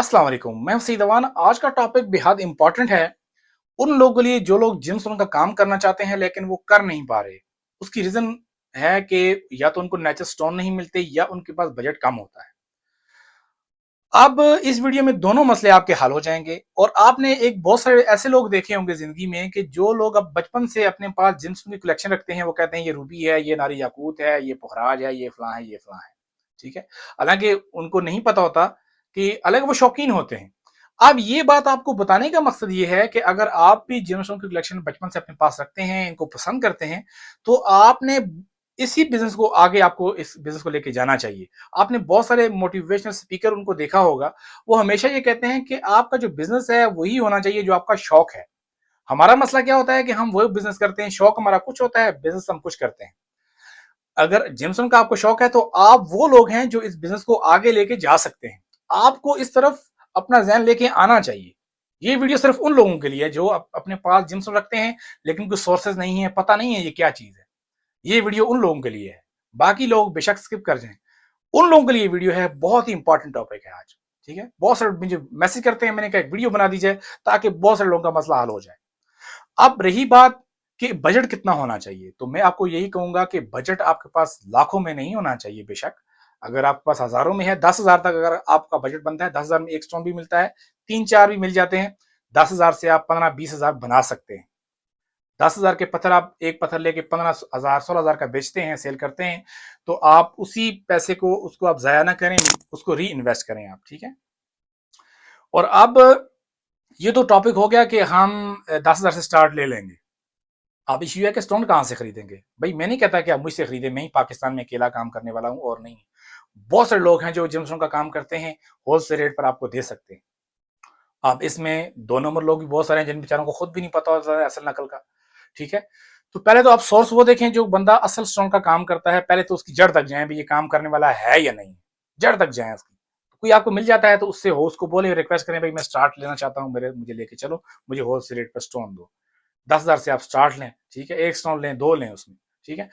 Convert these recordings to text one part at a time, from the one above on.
अस्सलाम वालेकुम, मैं हूं सईद अवान। आज का टॉपिक बेहद इंपॉर्टेंट है उन लोगों के लिए जो लोग जिम सैलून का काम करना चाहते हैं लेकिन वो कर नहीं पा रहे। उसकी रीजन है कि या तो उनको नेचुरल स्टोन नहीं मिलते या उनके पास बजट कम होता है। अब इस वीडियो में दोनों मसले आपके हल हो जाएंगे और आपने एक बहुत सारे ऐसे लोग देखे होंगे जिंदगी में कि जो लोग अब बचपन से अपने पास जिम सैलून की कलेक्शन रखते हैं, वो कहते हैं ये रूबी है, ये नारी याकूत है, ये पुखराज है, ये फलां है, ये फलां है। ठीक है, हालांकि उनको नहीं पता होता कि अलग वो शौकीन होते हैं। अब ये बात आपको बताने का मकसद ये है कि अगर आप भी जिम सैलून की कलेक्शन बचपन से अपने पास रखते हैं, इनको पसंद करते हैं, तो आपने इसी बिजनेस को आगे, आपको इस बिजनेस को लेके जाना चाहिए। आपने बहुत सारे मोटिवेशनल स्पीकर उनको देखा होगा, वो हमेशा ये कहते हैं कि आपका जो बिजनेस है वही होना चाहिए जो आपका शौक है। हमारा मसला क्या होता है कि हम वही बिजनेस करते हैं, शौक हमारा कुछ होता है, बिजनेस हम कुछ करते हैं। अगर जिमसन का आपको शौक है तो आप वो लोग हैं जो इस बिजनेस को आगे लेके जा सकते हैं। आपको इस तरफ अपना जहन लेके आना चाहिए। ये वीडियो सिर्फ उन लोगों के लिए है जो अपने पास जिमसन रखते हैं लेकिन कुछ सोर्सेज नहीं है, पता नहीं है ये क्या चीज है। ये वीडियो उन लोगों के लिए है, बाकी लोग बेशक स्किप कर जाएं। उन लोगों के लिए वीडियो है, बहुत ही इंपॉर्टेंट टॉपिक है आज। ठीक है, बहुत सारे मुझे मैसेज करते हैं, मैंने कहा एक वीडियो बना दी जाए ताकि बहुत सारे लोगों का मसला हल हो जाए। अब रही बात कि बजट कितना होना चाहिए, तो मैं आपको यही कहूंगा कि बजट आपके पास लाखों में नहीं होना चाहिए। बेशक अगर आपके पास हजारों में है, 10,000 तक अगर आपका बजट बनता है, 10,000 में एक स्टोन भी मिलता है, 3-4 भी मिल जाते हैं। 10,000 से आप 15-20,000 बना सकते हैं। 10,000 के पत्थर आप एक पत्थर लेके 15,000 16,000 का बेचते हैं, सेल करते हैं, तो आप उसी पैसे को, उसको आप जाया ना करें, उसको री इन्वेस्ट करें आप। ठीक है, और अब ये तो टॉपिक हो गया कि हम 10,000 से स्टार्ट ले लेंगे। अब इश्यू है कि स्टोन कहाँ से खरीदेंगे। भाई मैं नहीं कहता कि आप मुझसे खरीदें, मैं ही पाकिस्तान में अकेला काम करने वाला हूँ और नहीं, बहुत सारे लोग हैं जो जिम स्टोन का काम करते हैं, होलसेल रेट पर आपको दे सकते हैं। अब इसमें 2 नंबर लोग भी बहुत सारे हैं जिन बेचारों को खुद भी नहीं पता होता है असल नकल का। ठीक है, तो पहले तो आप सोर्स वो देखें जो बंदा असल स्टोन का काम करता है, पहले तो उसकी जड़ तक जाएं भी ये काम करने वाला है या नहीं, जड़ तक जाएं उसकी। कोई आपको मिल जाता है तो उससे हो, उसको बोले, रिक्वेस्ट करें, भाई मैं स्टार्ट लेना चाहता हूँ, मेरे मुझे लेके चलो, मुझे होलसेल रेट पर स्टोन दो। 10,000 से आप स्टार्ट लें। ठीक है, एक स्टोन लें, दो लें उसमें। ठीक है,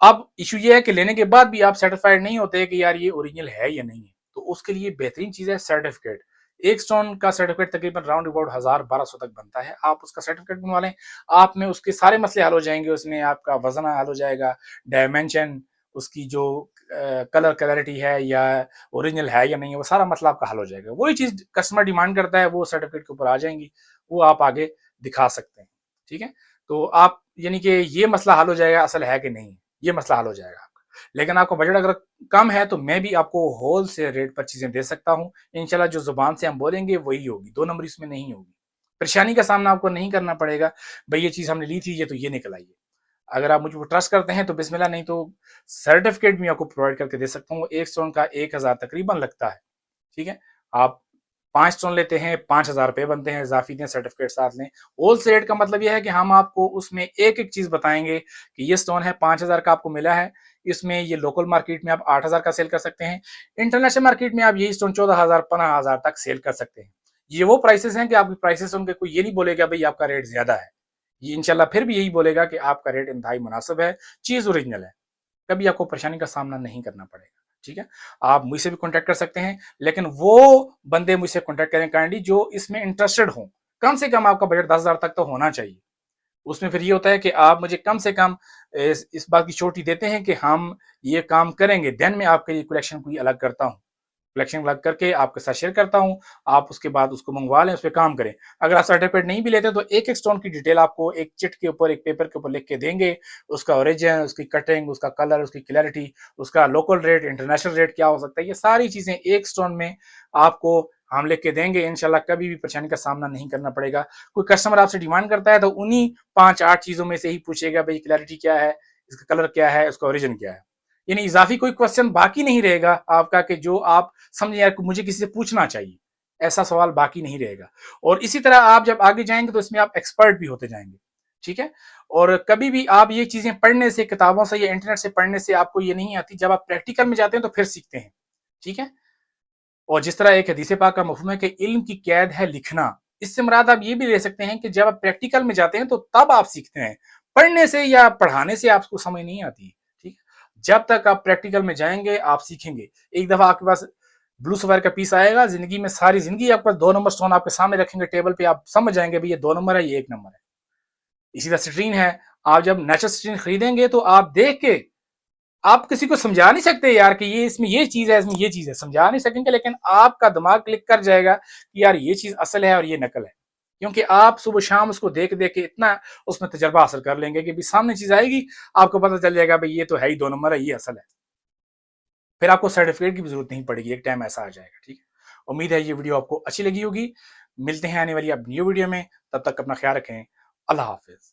अब इशू ये है कि लेने के बाद भी आप सेटिस्फाइड नहीं होते कि यार ये ओरिजिनल है या नहीं है, तो उसके लिए बेहतरीन चीज है सर्टिफिकेट। एक स्टोन का सर्टिफिकेट तकरीबन राउंड अबाउट 1,000-1,200 तक बनता है, आप उसका सर्टिफिकेट बनवा लें। आप में उसके सारे मसले हल हो जाएंगे, उसमें आपका वजन हल हो जाएगा, डायमेंशन, उसकी जो कलर क्लैरिटी है या ओरिजिनल है या नहीं है, वो सारा मसला आपका हल हो जाएगा। वही चीज कस्टमर डिमांड करता है वो सर्टिफिकेट के ऊपर आ जाएंगी, वो आप आगे दिखा सकते हैं। ठीक है, तो आप यानी कि ये मसला हल हो जाएगा, असल है कि नहीं, ये मसला हल हो जाएगा आपका। लेकिन आपका बजट अगर कम है तो मैं भी आपको होल से रेट पर चीजें दे सकता हूँ। इंशाल्लाह जो जुबान से हम बोलेंगे वही होगी, 2 नंबर इसमें नहीं होगी। परेशानी का सामना आपको नहीं करना पड़ेगा, भाई ये चीज हमने ली थी, ये तो ये निकल आई है। अगर आप मुझ पर ट्रस्ट करते हैं तो बिस्मिल्लाह, नहीं तो सर्टिफिकेट भी आपको प्रोवाइड करके दे सकता हूँ। एक स्टोन का 1,000 तकरीबन लगता है। ठीक है, आप 5 स्टोन लेते हैं, 5,000 रुपए बनते हैं, इजाफी दें, सर्टिफिकेट साथ लें। होलसेल रेट का मतलब यह है कि हम आपको उसमें एक एक चीज बताएंगे कि ये स्टोन है 5,000 का आपको मिला है, इसमें ये लोकल मार्केट में आप 8,000 का सेल कर सकते हैं, इंटरनेशनल मार्केट में आप यही स्टोन 14,000 15,000 तक सेल कर सकते हैं। ये वो प्राइसेस हैं कि आपकी प्राइसेस सुन के कोई ये नहीं बोलेगा भाई आपका रेट ज्यादा है। ये इंशाल्लाह फिर भी यही बोलेगा कि आपका रेट इंतहाई मुनासिब है, चीज ओरिजिनल है, कभी आपको परेशानी का सामना नहीं करना पड़ेगा। ठीक है, आप मुझसे भी कॉन्टैक्ट कर सकते हैं, लेकिन वो बंदे मुझसे कॉन्टैक्ट करें काइंडली जो इसमें इंटरेस्टेड हो। कम से कम आपका बजट 10,000 तक तो होना चाहिए। उसमें फिर ये होता है कि आप मुझे कम से कम इस बात की चोटी देते हैं कि हम ये काम करेंगे, देन मैं आपके लिए कलेक्शन कोई अलग करता हूँ, कलेक्शन अलग करके आपके साथ शेयर करता हूँ। आप उसके बाद उसको मंगवा लें, उस पर काम करें। अगर आप सर्टिफिकेट नहीं भी लेते तो एक एक स्टोन की डिटेल आपको एक चिट के ऊपर, एक पेपर के ऊपर लिख के देंगे, उसका ओरिजिन, उसकी कटिंग, उसका कलर, उसकी क्लैरिटी, उसका लोकल रेट, इंटरनेशनल रेट क्या हो सकता है, ये सारी चीजें एक स्टोन में आपको हम लिख के देंगे। इंशाल्लाह कभी भी परेशानी का सामना नहीं करना पड़ेगा। कोई कस्टमर आपसे डिमांड करता है तो उन्हीं 5-8 चीजों में से ही पूछेगा, भाई क्लैरिटी क्या है, इसका कलर क्या है, उसका ओरिजिन क्या है। यानी इजाफी कोई क्वेश्चन बाकी नहीं रहेगा आपका कि जो आप समझे यार मुझे किसी से पूछना चाहिए, ऐसा सवाल बाकी नहीं रहेगा। और इसी तरह आप जब आगे जाएंगे तो इसमें आप एक्सपर्ट भी होते जाएंगे। ठीक है, और कभी भी आप ये चीजें पढ़ने से, किताबों से या इंटरनेट से पढ़ने से आपको ये नहीं आती, जब आप प्रैक्टिकल में जाते हैं तो फिर सीखते हैं। ठीक है, और जिस तरह एक हदीस पाक का मफहूम है कि इल्म की कैद है लिखना, इससे मुराद आप ये भी ले सकते हैं कि जब आप प्रैक्टिकल में जाते हैं तो तब आप सीखते हैं, पढ़ने से या पढ़ाने से आपको समझ नहीं आती। ठीक है, जब तक आप प्रैक्टिकल में जाएंगे आप सीखेंगे। एक दफा आपके पास ब्लू सफायर का पीस आएगा, जिंदगी में सारी जिंदगी आपके पास 2 नंबर स्टोन आपके सामने रखेंगे टेबल पे, आप समझ जाएंगे भाई ये 2 नंबर है, ये 1 नंबर है। इसी तरह सिट्रीन है, आप जब नेचुरल सिट्रीन खरीदेंगे तो आप देख के आप किसी को समझा नहीं सकते यार कि ये इसमें ये चीज है, इसमें ये चीज है, समझा नहीं सकेंगे, लेकिन आपका दिमाग क्लिक कर जाएगा कि यार ये चीज असल है और ये नकल है, क्योंकि आप सुबह शाम उसको देख देख के इतना उसमें तजर्बा हासिल कर लेंगे कि भी सामने चीज आएगी आपको पता चल जाएगा भाई ये तो है ही 2 नंबर है, ये असल है। फिर आपको सर्टिफिकेट की भी जरूरत नहीं पड़ेगी, एक टाइम ऐसा आ जाएगा। ठीक है, उम्मीद है ये वीडियो आपको अच्छी लगी होगी। मिलते हैं आने वाली अब न्यू वीडियो में, तब तक अपना ख्याल रखें। अल्लाह हाफिज।